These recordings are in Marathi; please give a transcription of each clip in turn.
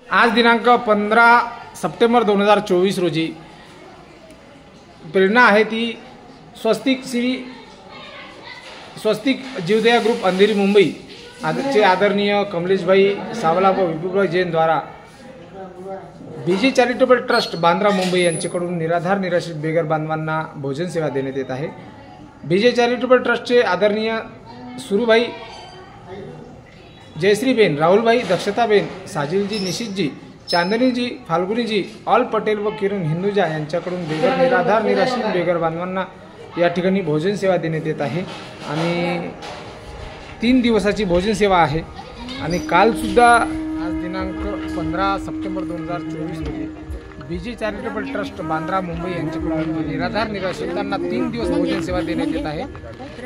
आज दिनांक 15 सप्टेंबर 2024 रोजी प्रेरणा आहे ती स्वस्तिक जीवदया ग्रुप अंधेरी मुंबई आजचे आदरणीय कमलेशभाई सावला व विपुलभाई जैन द्वारा बीजे चॅरिटेबल ट्रस्ट बांद्रा मुंबई यांच्याकडून निराधार निराश्रित बेघर बांधवांना भोजन सेवा देण्यात येत आहे। बीजे चॅरिटेबल ट्रस्टचे आदरणीय सुरूभाई, जयश्रीबेन, राहुलभाई, दक्षताबेन, साजिलजी, निशितजी, चांदनीजी, फाल्गुनीजी, ऑल पटेल व किरण हिंदुजा यांच्याकडून निराधार निराश्रित बेघर बांधवांना या ठिकाणी भोजन सेवा देण्यात येत आहे आणि 3 दिवसाची भोजन सेवा आहे। आणि कालसुद्धा आज दिनांक 15 सप्टेंबर 2024 रोजी बीजे चॅरिटेबल ट्रस्ट बांद्रा मुंबई यांच्याकडून निराधार निराश्रितांना 3 दिवस भोजन सेवा देण्यात येत आहे।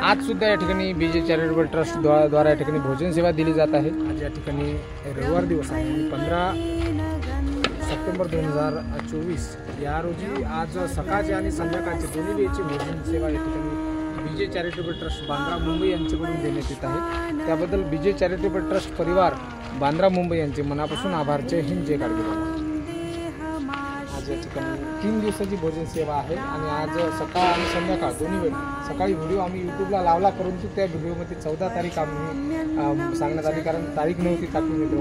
आज सुद्धा या ठिकाणी बीजे चॅरिटेबल ट्रस्ट द्वारा या ठिकाणी भोजन सेवा दिली जात आहे। आज या ठिकाणी रविवार दिवस आहे 15 सप्टेंबर 2024 या रोजी आज सकाळचे आणि संध्याकाळचे दोन्ही वेळची भोजन सेवा या ठिकाणी बीजे चॅरिटेबल ट्रस्ट बांद्रा मुंबई यांच्याकडून देण्यात येत आहे। त्याबद्दल बीजे चॅरिटेबल ट्रस्ट परिवार बांद्रा मुंबई यांचे मनापासून आभार। जय हिंद, जय कारगिल। आज या ठिकाणी 3 दिवसाची भोजन सेवा आहे आणि आज सकाळ आणि संध्याकाळ दोन्ही वेळ सकाळी व्हिडिओ आम्ही यूट्यूबला लावला, परंतु त्या व्हिडिओमध्ये 14 तारीख आम्ही सांगण्यात आली कारण तारीख नव्हती टाकली मित्र।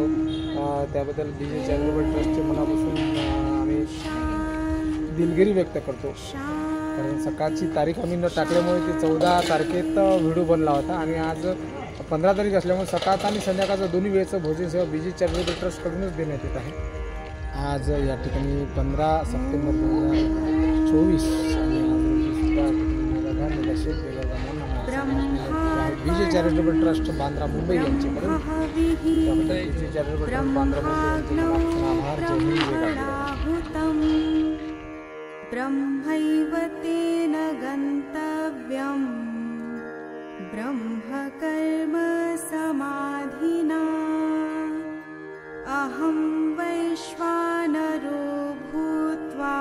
त्याबद्दल बीजे चॅरिटेबल ट्रस्टचे मनापासून आम्ही दिलगिरी व्यक्त करतो कारण सकाळची तारीख आम्ही न टाकल्यामुळे ते 14 तारखेत व्हिडिओ बनला होता आणि आज 15 तारीख असल्यामुळे सकाळचा आणि संध्याकाळचं दोन्ही वेळचं भोजन सेवा बीजे चॅरिटेबल ट्रस्टकडूनच देण्यात येत आहे। आज या ठिकाणी 15 सप्टेंबर 2024 आणि बीजे चॅरिटेबल ट्रस्ट बांद्रा मुंबई यांच्याकडून बीजे चॅरिटेबल ट्रस्ट बांद्रा मुंबई यांचे आभार। जय हिंद, जय कारगिल। ब्रह्मैव तेन गन्तव्यं ब्रह्मकर्म समाधिना अहं वैश्वानरो भूत्वा